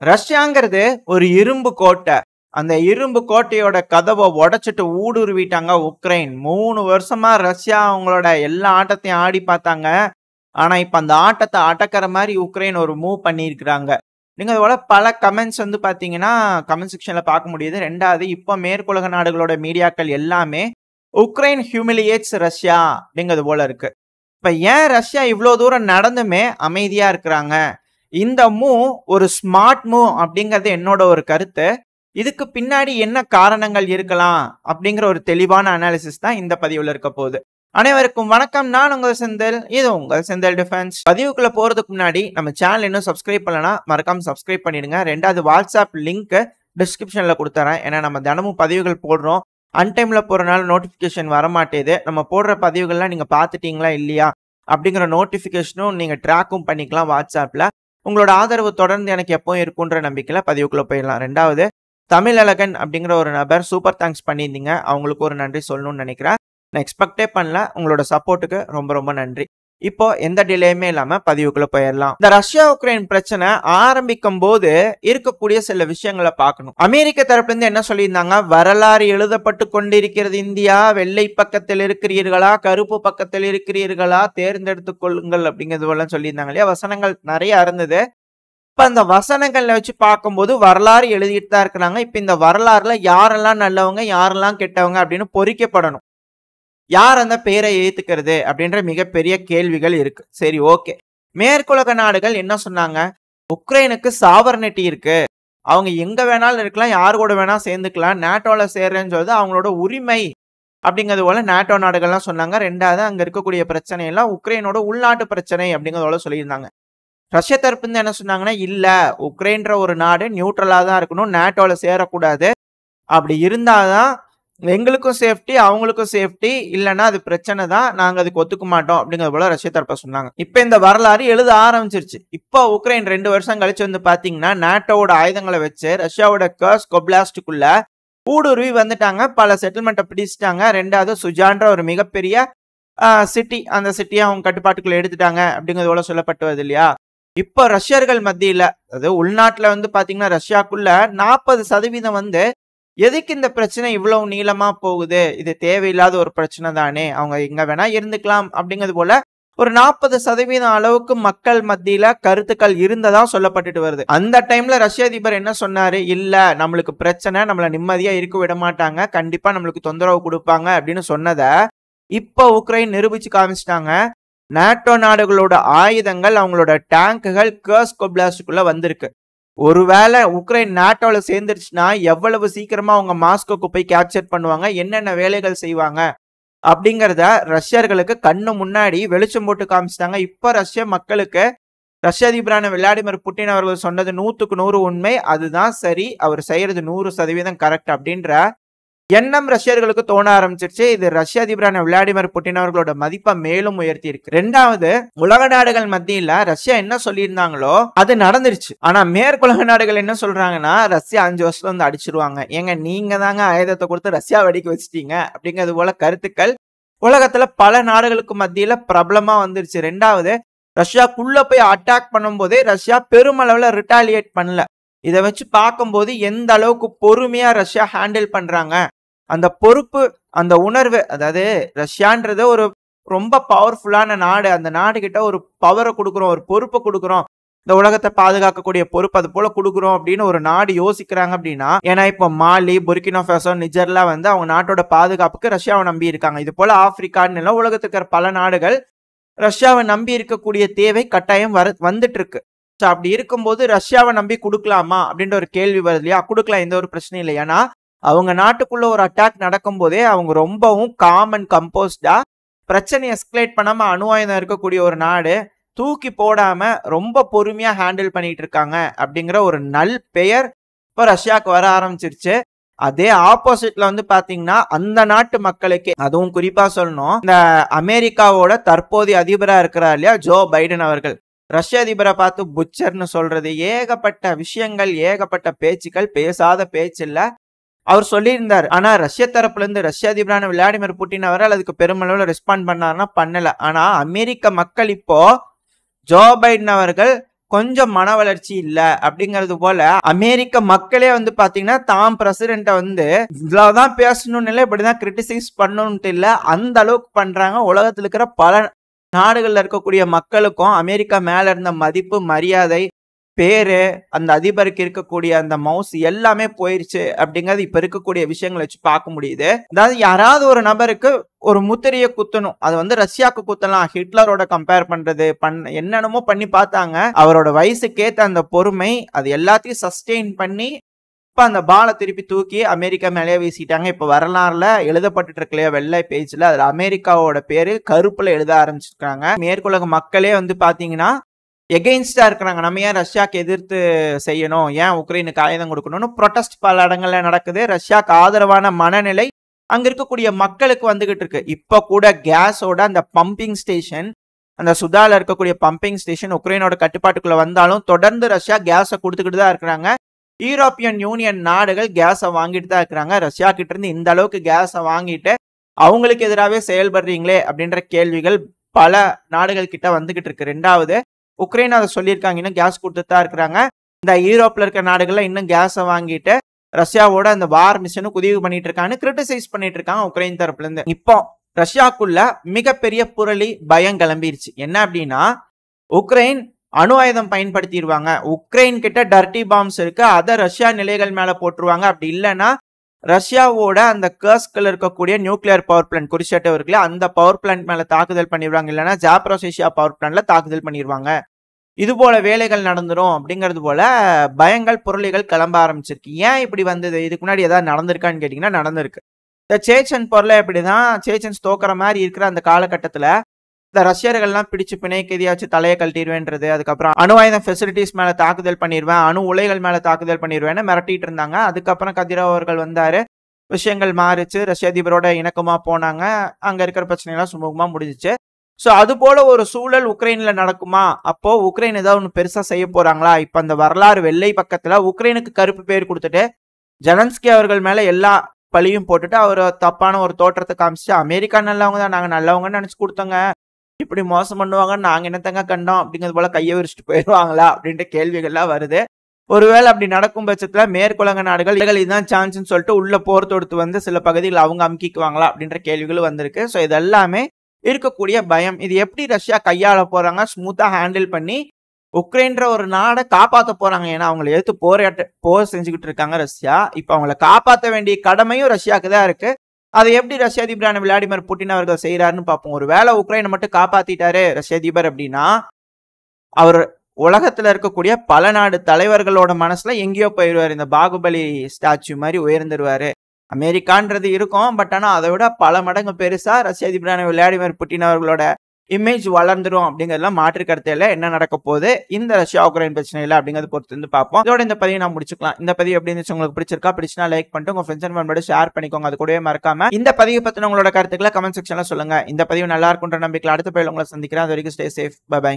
ரஷ்யாங்கிறது ஒரு இரும்பு கோட்டை. அந்த இரும்பு கோட்டையோட கதவை உடைச்சிட்டு ஊடுருவிட்டாங்க உக்ரைன். 3 வருஷமா ரஷ்யா அவங்களோட எல்லா ஆட்டத்தையும் ஆடி பார்த்தாங்க. ஆனா இப்ப அந்த ஆட்டத்தை அடக்கிற மாதிரி உக்ரைன் ஒரு மூவ் பண்ணியிருக்கிறாங்க. நீங்க அதோட பல கமெண்ட்ஸ் வந்து பாத்தீங்கன்னா கமெண்ட் செக்ஷன்ல பார்க்க முடியுது. 2வது, இப்ப மேற்குலக நாடுகளோட மீடியாக்கள் எல்லாமே உக்ரைன் ஹியூமிலியேட்ஸ் ரஷ்யா அப்படிங்கிறது போல இருக்கு. இப்ப ஏன் ரஷ்யா இவ்வளவு தூரம் நடந்துமே அமைதியா இருக்கிறாங்க? இந்த மூவ் ஒரு ஸ்மார்ட் மூவ் அப்படிங்கிறது என்னோட ஒரு கருத்து. இதுக்கு பின்னாடி என்ன காரணங்கள் இருக்கலாம் அப்படிங்கிற ஒரு தெளிவான அனாலிசிஸ் தான் இந்த பதிவுல இருக்க போகுது. அனைவருக்கும் வணக்கம். நான் உங்கள் செந்தில். இது உங்கள் செந்தில் டிஃபென்ஸ். பதிவுக்குள்ள போறதுக்கு முன்னாடி நம்ம சேனல் இன்னும் சப்ஸ்கிரைப் பண்ணலனா மறக்காம சப்ஸ்கிரைப் பண்ணிடுங்க. 2வது, வாட்ஸ்அப் லிங்க் டிஸ்கிரிப்ஷன்ல கொடுத்துறேன். ஏன்னா நம்ம தினமும் பதிவுகள் போடுறோம். அன்டைம்ல போறனால நோட்டிபிகேஷன் வரமாட்டேது. நம்ம போடுற பதிவுகள்லாம் நீங்க பாத்துட்டீங்களா இல்லையா அப்படிங்கிற நோட்டிபிகேஷனும் நீங்க ட்ராக்கும் பண்ணிக்கலாம் வாட்ஸ்அப்ல. உங்களோட ஆதரவு தொடர்ந்து எனக்கு எப்பவும் இருக்குன்ற நம்பிக்கையில பதிவுக்குள்ள போயிடலாம். 2வது, தமிழழகன் அப்படிங்கிற ஒரு நபர் சூப்பர் தேங்க்ஸ் பண்ணியிருந்தீங்க. அவங்களுக்கு ஒரு நன்றி சொல்லணும்னு நினைக்கிறேன். நான் எக்ஸ்பெக்டே பண்ணல. உங்களோட சப்போர்ட்டுக்கு ரொம்ப ரொம்ப நன்றி. இப்போ எந்த டிலேயுமே இல்லாம பதிவுக்குள்ள போயிடலாம். இந்த ரஷ்யா உக்ரைன் பிரச்சனை ஆரம்பிக்கும் போது இருக்கக்கூடிய சில விஷயங்களை பார்க்கணும். அமெரிக்க தரப்புல இருந்து என்ன சொல்லியிருந்தாங்க? வரலாறு எழுதப்பட்டு கொண்டிருக்கிறது இந்தியா. வெள்ளை பக்கத்தில் இருக்கிறீர்களா, கருப்பு பக்கத்தில் இருக்கிறீர்களா, தேர்ந்தெடுத்துக் கொள்ளுங்கள் அப்படிங்கிறது எல்லாம் சொல்லியிருந்தாங்க இல்லையா? வசனங்கள் நிறைய இருந்தது. இப்ப அந்த வசனங்கள்ல வச்சு பார்க்கும்போது வரலாறு எழுதிட்டு தான் இருக்கிறாங்க. இப்ப இந்த வரலாறுல யாரெல்லாம் நல்லவங்க, யாரெல்லாம் கெட்டவங்க அப்படின்னு பொறிக்கப்படணும். யார் அந்த பேரை ஏத்துக்கிறது அப்படின்ற மிகப்பெரிய கேள்விகள் இருக்கு. சரி, ஓகே. மேற்குலக நாடுகள் என்ன சொன்னாங்க? உக்ரைனுக்கு சாவர்னிட்டி இருக்கு. அவங்க எங்க வேணாலும் இருக்கலாம், யாரு கூட வேணா சேர்ந்துக்கலாம். நேட்டோல சேர்றேன்னு சொல்றது அவங்களோட உரிமை அப்படிங்கிறது போல நேட்டோ நாடுகள்லாம் சொன்னாங்க. 2வது, அங்க இருக்கக்கூடிய பிரச்சனை எல்லாம் உக்ரைனோட உள்நாட்டு பிரச்சனை அப்படிங்கிறதோட சொல்லியிருந்தாங்க. ரஷ்ய தரப்பு இருந்து என்ன சொன்னாங்கன்னா, இல்ல, உக்ரைன்ற ஒரு நாடு நியூட்ரலா தான் இருக்கணும், நேட்டோல சேரக்கூடாது. அப்படி இருந்தாதான் எங்களுக்கும் சேஃப்டி, அவங்களுக்கும் சேஃப்டி. இல்லைன்னா அது பிரச்சனை தான், நாங்க அதுக்கு ஒத்துக்க மாட்டோம் அப்படிங்கிறது போல ரஷ்ய தரப்ப சொன்னாங்க. இப்ப இந்த வரலாறு எழுத ஆரம்பிச்சிருச்சு. இப்போ உக்ரைன் 2 வருஷம் கழிச்சு வந்து பாத்தீங்கன்னா நேட்டோட ஆயுதங்களை வச்சு ரஷ்யாவோட கர்ஸ்க் ஒப்லாஸ்டுக்குள்ள ஊடுருவி வந்துட்டாங்க. பல செட்டில்மெண்ட்டை பிடிச்சிட்டாங்க. 2வது, சுஜான்ற ஒரு மிகப்பெரிய சிட்டி, அந்த சிட்டியை அவங்க கட்டுப்பாட்டுக்குள்ள எடுத்துட்டாங்க அப்படிங்கிறது போல சொல்லப்பட்டு வருது இல்லையா? இப்போ ரஷ்யர்கள் மத்தியில, அதாவது உள்நாட்டுல வந்து பாத்தீங்கன்னா ரஷ்யாக்குள்ள 40% வந்து எதுக்கு இந்த பிரச்சனை இவ்வளவு நீளமா போகுது, இது தேவையில்லாத ஒரு பிரச்சனை தானே, அவங்க எங்க வேணா இருந்துக்கலாம் அப்படிங்கிறது போல ஒரு 40% அளவுக்கு மக்கள் மத்தியில கருத்துக்கள் இருந்ததா சொல்லப்பட்டுட்டு வருது. அந்த டைம்ல ரஷ்ய அதிபர் என்ன சொன்னாரு? இல்ல, நம்மளுக்கு பிரச்சனை, நம்மள நிம்மதியா இருக்க விட மாட்டாங்க, கண்டிப்பா நம்மளுக்கு தொந்தரவு கொடுப்பாங்க அப்படின்னு சொன்னத இப்ப உக்ரைன் நிரூபிச்சு காமிச்சிட்டாங்க. நேட்டோ நாடுகளோட ஆயுதங்கள், அவங்களோட டேங்குகள் கர்ஸ்க் ஒப்லாஸ்டுக்குள்ள வந்திருக்கு. ஒருவேளை உக்ரைன் நேட்டோல சேர்ந்துருச்சுன்னா எவ்வளவு சீக்கிரமா அவங்க மாஸ்கோக்கு போய் கேப்சர் பண்ணுவாங்க, என்னென்ன வேலைகள் செய்வாங்க அப்படிங்கிறத ரஷ்யர்களுக்கு கண்ணு முன்னாடி வெளிச்சம் போட்டு காமிச்சிட்டாங்க. இப்ப ரஷ்ய மக்களுக்கு ரஷ்ய அதிபரான விளாடிமிர் புட்டின் அவர்கள் சொன்னது 100க்கு 100 உண்மை, அதுதான் சரி, அவர் செய்யறது 100% கரெக்ட் அப்படின்ற எண்ணம் ரஷ்யர்களுக்கு தோண ஆரம்பிச்சிருச்சு. இது ரஷ்ய அதிபரான விளாடிமிர் புட்டின் அவர்களோட மதிப்பை மேலும் உயர்த்தி இருக்கு. 2வது, உலக நாடுகள் மத்தியில ரஷ்யா என்ன சொல்லியிருந்தாங்களோ அது நடந்துருச்சு. ஆனா மேற்குலக நாடுகள் என்ன சொல்றாங்கன்னா, ரஷ்யா 5 வருஷத்துல வந்து அடிச்சிருவாங்க. ஏங்க, நீங்க தாங்க ஆயுதத்தை கொடுத்து ரஷ்யா வெடிக்க வச்சிட்டீங்க அப்படிங்கிறது போல கருத்துக்கள் உலகத்துல பல நாடுகளுக்கு மத்தியில பிரபலமா வந்துருச்சு. 2வது, ரஷ்யாக்குள்ள போய் அட்டாக் பண்ணும் போதே ரஷ்யா பெருமளவுல ரிட்டாலியேட் பண்ணல. இதை வச்சு பார்க்கும்போது எந்த அளவுக்கு பொறுமையா ரஷ்யா ஹேண்டில் பண்றாங்க, அந்த பொறுப்பு, அந்த உணர்வு, அதாவது ரஷ்யான்றது ஒரு ரொம்ப பவர்ஃபுல்லான நாடு, அந்த நாடு கிட்ட ஒரு பவரை கொடுக்குறோம், ஒரு பொறுப்பை கொடுக்குறோம், இந்த உலகத்தை பாதுகாக்கக்கூடிய பொறுப்பு அது போல கொடுக்குறோம் அப்படின்னு ஒரு நாடு யோசிக்கிறாங்க அப்படின்னா, ஏன்னா இப்போ மாலி, புர்கினா ஃபேசோ, நிஜர்லாம் வந்து அவங்க நாட்டோட பாதுகாப்புக்கு ரஷ்யாவை நம்பி இருக்காங்க. இது போல ஆப்பிரிக்கான்னு உலகத்துக்கு இருக்கிற பல நாடுகள் ரஷ்யாவை நம்பி இருக்கக்கூடிய தேவை கட்டாயம் வந்துட்டு இருக்கு. அப்படி இருக்கும்போது ரஷ்யாவை நம்பி கொடுக்கலாமா அப்படின்ற ஒரு கேள்வி வருது இல்லையா? கொடுக்கலாம், எந்த ஒரு பிரச்சனையும் இல்லை. ஏன்னா அவங்க நாட்டுக்குள்ள ஒரு அட்டாக் நடக்கும் போதே அவங்க ரொம்பவும் காம் அண்ட் கம்போஸ்டா, பிரச்சனையை எஸ்கலேட் பண்ணாம, அணு ஆயுதம் இருக்கக்கூடிய ஒரு நாடு, தூக்கி போடாம ரொம்ப பொறுமையா ஹேண்டில் பண்ணிட்டு இருக்காங்க அப்படிங்கிற ஒரு நல் பெயர் இப்போ ரஷ்யாவுக்கு வர ஆரம்பிச்சிருச்சு. அதே ஆப்போசிட்ல வந்து பாத்தீங்கன்னா அந்த நாட்டு மக்களுக்கு, அதுவும் குறிப்பா சொல்லணும், இந்த அமெரிக்காவோட தற்போதைய அதிபரா இருக்கிறார் இல்லையா ஜோ பைடன் அவர்கள், ரஷ்ய அதிபரை பார்த்து புச்சர்னு சொல்றது, ஏகப்பட்ட விஷயங்கள், ஏகப்பட்ட பேச்சுக்கள், பேசாத பேச்சு இல்ல அவர் சொல்லியிருந்தார். ஆனா ரஷ்ய தரப்புல இருந்து ரஷ்ய அதிபரான விளாடிமிர் புட்டின் அவர்கள் அதுக்கு பெருமளவுல ரெஸ்பாண்ட் பண்ணாருன்னா பண்ணல. ஆனா அமெரிக்க மக்கள் இப்போ ஜோ பைடன் அவர்கள் கொஞ்சம் மன வளர்ச்சி இல்ல அப்படிங்கிறது போல அமெரிக்க மக்களே வந்து பாத்தீங்கன்னா தாம் பிரசிடென்ட வந்து இவ்வளவுதான் பேசணும்னு இல்லை, இப்படிதான் கிரிட்டிசைஸ் பண்ணணும்ட்டு இல்ல, அந்த அளவுக்கு பண்றாங்க. உலகத்துல இருக்கிற பல நாடுகள்ல இருக்கக்கூடிய மக்களுக்கும் அமெரிக்கா மேல இருந்த மதிப்பு, மரியாதை, பேரு, அந்த அதிபருக்கு இருக்கக்கூடிய அந்த மவுஸ் எல்லாமே போயிருச்சு அப்படிங்கறது இப்ப இருக்கக்கூடிய விஷயங்களை வச்சு பார்க்க முடியுது. அதாவது யாராவது ஒரு நபருக்கு ஒரு முத்திரையை குத்தணும், அது வந்து ரஷ்யாவுக்கு குத்தலாம், ஹிட்லரோட கம்பேர் பண்றது என்னென்னமோ பண்ணி பார்த்தாங்க. அவரோட வயசுக்கேத்த அந்த பொறுமை அது எல்லாத்தையும் சஸ்டெயின் பண்ணி இப்ப அந்த பாலை திருப்பி தூக்கி அமெரிக்கா மேலேயே வீசிட்டாங்க. இப்ப வரலாறுல எழுதப்பட்டு இருக்கலையா வெள்ளை பேஜ்ல, அதுல அமெரிக்காவோட பேரு கருப்புல எழுத ஆரம்பிச்சிருக்காங்க. மேற்குலக மக்களே வந்து பாத்தீங்கன்னா எகெயின்ஸ்டா இருக்கிறாங்க. நம்ம ஏன் ரஷ்யாக்கு எதிர்த்து செய்யணும், ஏன் உக்ரைனுக்கு ஆயுதம் கொடுக்கணும்னு ப்ரொடெஸ்ட் பல இடங்கள்ல நடக்குது. ரஷ்யாக்கு ஆதரவான மனநிலை அங்க இருக்கக்கூடிய மக்களுக்கு வந்துகிட்டு இருக்கு. இப்ப கூட கேஸோட அந்த பம்பிங் ஸ்டேஷன், அந்த சுதால இருக்கக்கூடிய பம்பிங் ஸ்டேஷன் உக்ரைனோட கட்டுப்பாட்டுக்குள்ள வந்தாலும் தொடர்ந்து ரஷ்யா கேஸை கொடுத்துக்கிட்டு தான் இருக்கிறாங்க. யூரோப்பியன் யூனியன் நாடுகள் கேஸை வாங்கிட்டு தான் இருக்கிறாங்க. ரஷ்யா கிட்ட இருந்து இந்த அளவுக்கு கேஸை வாங்கிட்டு அவங்களுக்கு எதிராகவே செயல்படுறீங்களே அப்படின்ற கேள்விகள் பல நாடுகள் கிட்ட வந்துகிட்டு இருக்கு. ரெண்டாவது, உக்ரைன் அதை சொல்லியிருக்காங்க, இன்னும் கேஸ் கொடுத்துட்டு தான் இருக்கிறாங்க. இந்த யூரோப்ல இருக்கிற நாடுகள்ல இன்னும் கேஸை வாங்கிட்டு ரஷ்யாவோட அந்த வார் மிஷனும் உதவி பண்ணிட்டு இருக்காங்க, கிரிட்டிசைஸ் பண்ணிட்டு இருக்காங்க உக்ரைன் தரப்புல இருந்து. இப்போ ரஷ்யாக்குள்ள மிகப்பெரிய புரளி, பயம் கிளம்பிருச்சு. என்ன அப்படின்னா, உக்ரைன் அணு ஆயுதம் பயன்படுத்திடுவாங்க, உக்ரைன் கிட்ட டர்ட்டி பாம்ஸ் இருக்கு, அதை ரஷ்யா நிலைகள் மேல போட்டுருவாங்க, அப்படி இல்லைன்னா ரஷ்யாவோட அந்த கர்ஸ்க்ல இருக்கக்கூடிய நியூக்ளியர் பவர் பிளான்ட் குறிச்சேட்டோ இருக்குல்ல, அந்த பவர் பிளான்ட் மேல தாக்குதல் பண்ணிடுவாங்க, இல்லைன்னா ஜாப்ரோசியா பவர் பிளான்ட்ல தாக்குதல் பண்ணிடுவாங்க, இது போல வேலைகள் நடந்துரும் அப்படிங்கிறது போல பயங்கள், புரளிகள் கிளம்ப ஆரம்பிச்சிருக்கு. ஏன் இப்படி வந்தது, இதுக்கு முன்னாடி ஏதாவது நடந்திருக்கான்னு கேட்டீங்கன்னா நடந்திருக்கு. இந்த சேச்சன் போர்ல எப்படிதான் சேச்சன்ஸ் தோக்குற மாதிரி இருக்கிற அந்த காலகட்டத்துல இந்த ரஷ்யர்கள்லாம் பிடிச்சு பிணைக்கு எதையாச்சும் தலையை கழட்டிடுவேன்றது, அதுக்கப்புறம் அணு ஆயுதம் ஃபெசிலிட்டிஸ் மேல தாக்குதல் பண்ணிடுவேன், அணு உலைகள் மேல தாக்குதல் பண்ணிடுவேன்னு மிரட்டிட்டு இருந்தாங்க. அதுக்கப்புறம் கதிரவ் அவர்கள் வந்தாரு, விஷயங்கள் மாறிச்சு, ரஷ்ய அதிபரோட இணக்கமா போனாங்க, அங்க இருக்கிற பிரச்சனைலாம் சுமூகமா முடிஞ்சிச்சு. ஸோ அது போல ஒரு சூழல் உக்ரைன்ல நடக்குமா, அப்போ உக்ரைன் ஏதாவது ஒன்று பெருசா செய்ய போறாங்களா? இப்ப அந்த வரலாறு வெள்ளை பக்கத்துல உக்ரைனுக்கு கருப்பு பேர் கொடுத்துட்டு ஜெலன்ஸ்கி அவர்கள் மேல எல்லா பழியும் போட்டுட்டு அவர் தப்பான ஒரு தோற்றத்தை காமிச்சு, அமெரிக்கா நல்லவங்க தான், நாங்க நல்லவங்கன்னு நினைச்சு கொடுத்தோங்க, இப்படி மோசம் பண்ணுவாங்கன்னு நாங்க என்னத்தங்க கண்டோம் அப்படிங்கிறது போல கையை விரிச்சிட்டு போயிடுவாங்களா அப்படின்ற கேள்விகள்லாம் வருது. ஒருவேளை அப்படி நடக்கும் பட்சத்துல மேற்குலக நாடுகள் இதுதான் சான்ஸ்ன்னு சொல்லிட்டு உள்ள போர் தொடுத்து வந்து சில பகுதிகள் அவங்க அமுக்கிக்குவாங்களா அப்படின்ற கேள்விகள் வந்திருக்கு. ஸோ இதெல்லாமே இருக்கக்கூடிய பயம். இது எப்படி ரஷ்யா கையாள போறாங்க, ஸ்மூத்தா ஹேண்டில் பண்ணி உக்ரைன்ற ஒரு நாடை காப்பாற்ற போறாங்க. ஏன்னா அவங்களை எடுத்து போர் செஞ்சுக்கிட்டு இருக்காங்க ரஷ்யா. இப்ப அவங்களை காப்பாற்ற வேண்டிய கடமையும் ரஷ்யாவுக்கு தான் இருக்கு. அதை எப்படி ரஷ்ய அதிபரான விளாடிமிர் புட்டின் அவர்கள் செய்யறாருன்னு பார்ப்போம். ஒரு வேளை உக்ரைனை மட்டும் காப்பாத்திட்டாரு ரஷ்ய அதிபர் அப்படின்னா, அவர் உலகத்துல இருக்கக்கூடிய பல நாடு தலைவர்களோட மனசுல எங்கேயோ போயிடுவாரு. இந்த பாகுபலி ஸ்டாச்சு மாதிரி உயர்ந்துருவாரு. அமெரிக்கான்றது இருக்கும், பட் ஆனா அதை விட பல மடங்கு பெருசா ரஷ்ய அதிபரான விளாடிமிர் புட்டின் அவர்களோட இமேஜ் வளர்ந்துரும் அப்படிங்கிறதுலாம் மாற்று கருத்தையில என்ன நடக்க போகுது இந்த ரஷ்யா உக்ரைன் பிரச்சனையில அப்படிங்கிறது பொறுத்து வந்து பார்ப்போம். இதோட இந்த பதிவை நான் முடிச்சுக்கலாம். இந்த பதிவு எப்படி இருந்துச்சு, உங்களுக்கு பிடிச்சிருக்கா, பிடிச்சினா லைக் பண்ணிட்டு உங்க ஃப்ரெண்ட்ஸ் அண்ட் ஃபேமிலியோட ஷேர் பண்ணிக்கோங்க. அது கூடவே மறக்காம இந்த பதிவு பத்தின உங்களோட கருத்துக்களை கமெண்ட் செக்ஷன்ல சொல்லுங்க. இந்த பதிவு நல்லா இருக்குன்ற நம்பிக்கையில் அடுத்த பதிவில் உங்களை சந்திக்கிறேன். அது வரைக்கும் ஸ்டே சேஃப், பை பை.